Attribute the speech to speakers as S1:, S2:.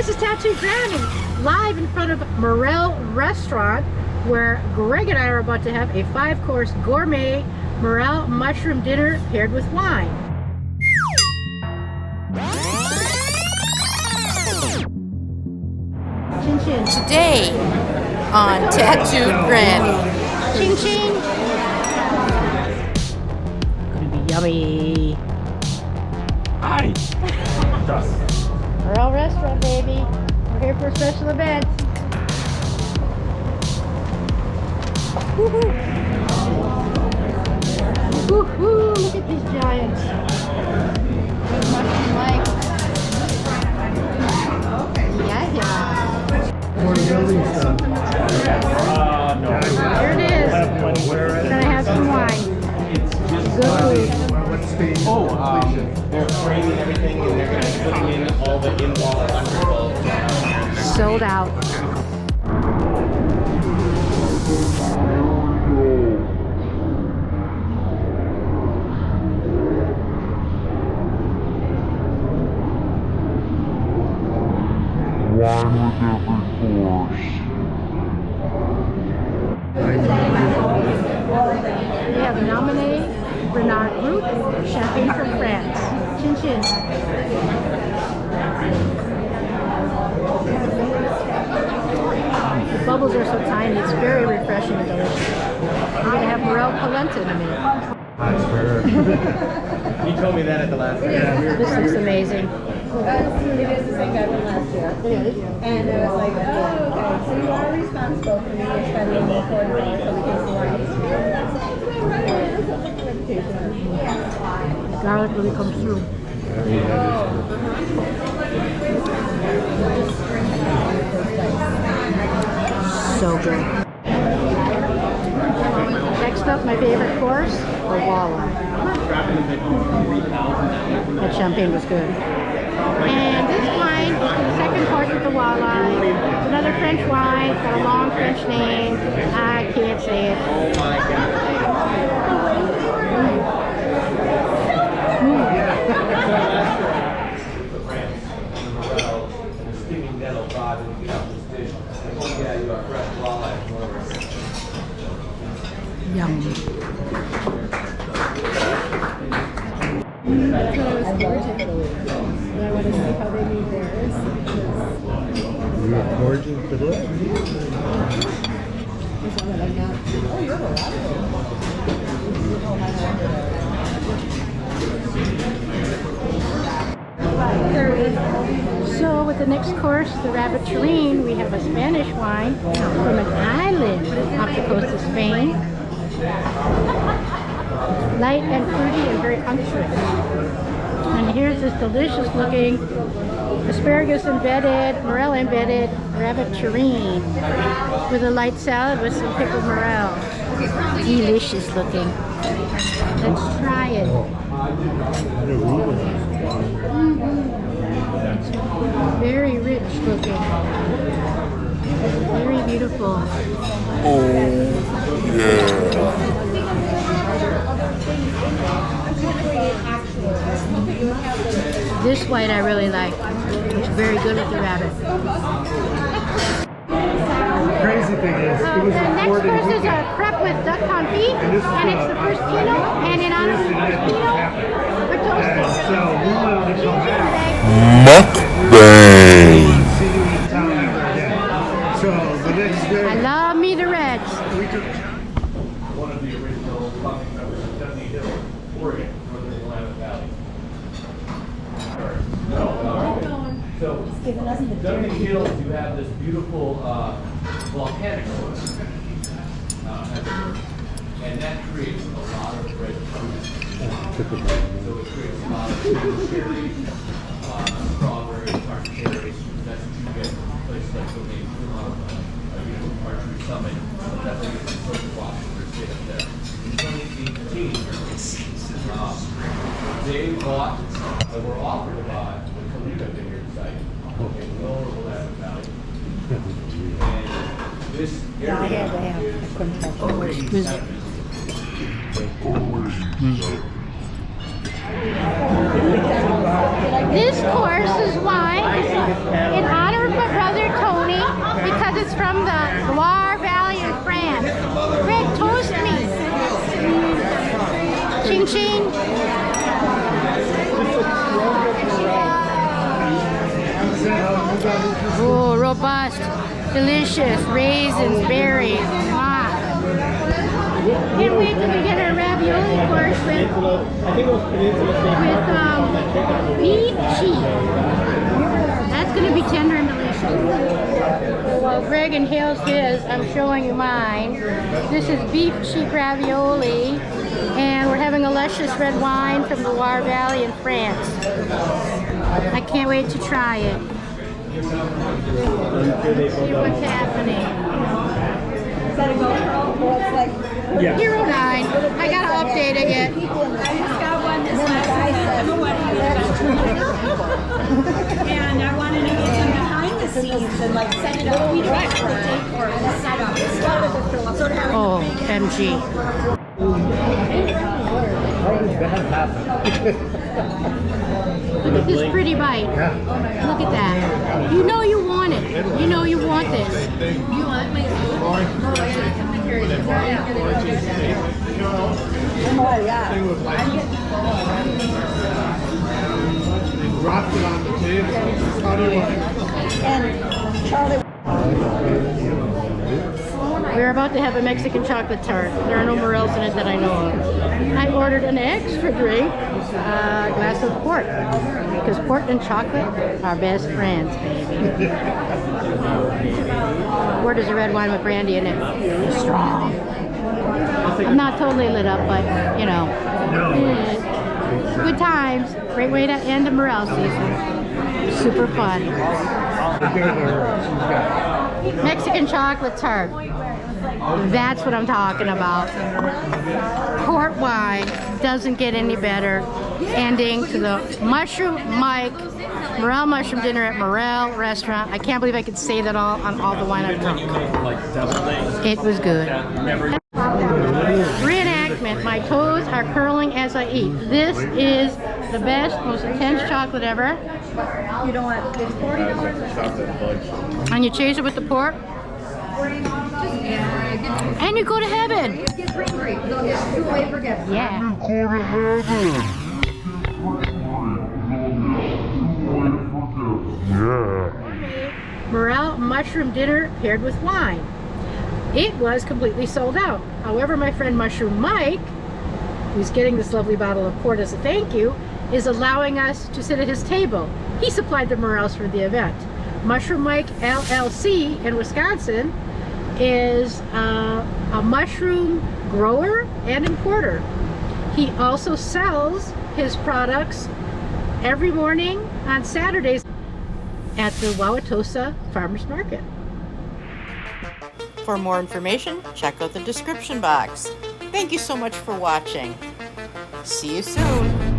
S1: This is Tattooed Granny, live in front of Morel Restaurant, where Greg and I are about to have a 5-course gourmet Morel mushroom dinner paired with wine. Chin chin.
S2: Today on Tattooed Granny.
S1: Ching ching. Gonna be yummy.
S3: Hi.
S1: Morel Restaurant, baby. We're here for a special event. Woohoo! Woohoo! Look at these giants. Mushroom Mike. Yeah.
S3: More building stuff. No.
S1: Here it is. We're gonna have some wine. Good food.
S3: What stage of completion?
S4: They're framing everything and they're going to be putting in all the in-wall electrical.
S1: Sold out.
S5: Wine with every course.
S1: We have Nominee, Renard Group, Champagne from France. Chin chin. The bubbles are so tiny, it's very refreshing and delicious. We're going to have Morel polenta in a minute.
S4: You told me that at the last time.
S1: This looks amazing.
S6: It is the same guy from last year.
S1: It is.
S6: And I was like, oh, okay, so you are responsible for me spending the $40 on the case of wine.
S1: Garlic really comes through. So good. Next up, my favorite course, the walleye. That champagne was good. And this wine is the second course with the walleye. It's another French wine. It's got a long French name. I can't say it.
S4: Oh my God.
S1: Yum.
S6: That's what I was foraging for. And I want to see how they made theirs.
S3: You were foraging for this?
S6: This one that I got. Oh, you have a lot of
S1: So with the next course, the rabbit terrine, we have a Spanish wine from an island off the coast of Spain. Light and fruity and very unctuous. And here's this delicious looking asparagus embedded, morel embedded rabbit terrine with a light salad with some pickled morel. Delicious looking. Let's try it. Very rich looking. Very beautiful.
S5: Oh, yeah.
S1: This white I really like. It's very good with the rabbit.
S3: Crazy thing is, it was
S1: The
S3: a
S1: next
S3: 4-day
S1: course is
S3: weekend.
S1: a crepe with duck confit, and it's the first Pinot, and in honor of the first Pinot, we're toasting.
S3: So we wanted to come back
S5: Mukbang.
S3: and see you in town ever again. So the next day,
S1: I love me the reds.
S3: we took
S4: One of the original founding members of Dundee Hill, Oregon, northern Willamette Valley. So, Dundee Hills, you have this beautiful volcanic soil. And that creates a lot of red fruit. So it creates a lot of cherries, strawberries, tart cherries. That's what you get from places like the Archery Summit. That's what you get from Social Walk for the state up there. In 2018, they bought, or were offered to buy, the Kalina Vineyard site in Lower Willamette Valley. And this area is
S1: This course is wine in honor is from the Loire Valley in France. Greg, toast me. Ching ching. Oh, robust, delicious, raisins, berries. Wow. Can't wait till we get our ravioli course with beef cheek. That's going to be tender and delicious. While Greg inhales his, I'm showing you mine. This is beef cheek ravioli, and we're having a luscious red wine from the Loire Valley in France. I can't wait to try it. See what's happening.
S6: Is that a GoPro? Well, it's like,
S3: Yeah.
S1: 09. I gotta update it yet.
S6: I just got one this last I'm a wedding and I wanted to get some behind the scenes and like set it up. We tried for the decor and the setup and stuff. So to have
S1: Oh, MG.
S3: How did that happen?
S1: Look at this pretty bite. Look at that. You know you want it. You know you want this.
S6: you want my Oh yeah.
S3: They dropped it on the table. How do you like it?
S6: And Charlie.
S1: We're about to have a Mexican chocolate tart. There are no Morels in it that I know of. I ordered an extra drink, a glass of port, because port and chocolate are best friends, baby. Port is a red wine with brandy in it. It's strong. I'm not totally lit up, but you know, good times. Great way to end the Morel season. Super fun. Mexican chocolate tart. That's what I'm talking about. Port wine doesn't get any better. Ending to the Mushroom Mike Morel Mushroom Dinner at Morel Restaurant. I can't believe I could say that all on all the wine I've drunk. It was good. Reenactment. My toes are curling as I eat. This is the best, most intense chocolate ever.
S6: You don't want it's 40
S1: And you chase it with the port. And you go to heaven. Yeah. Morel Mushroom Dinner paired with wine. It was completely sold out. However, my friend Mushroom Mike, who's getting this lovely bottle of port as a thank you, is allowing us to sit at his table. He supplied the Morels for the event. Mushroom Mike LLC in Wisconsin is a mushroom grower and importer. He also sells his products every morning on Saturdays at the Wauwatosa Farmers Market.
S2: For more information, check out the description box. Thank you so much for watching. See you soon.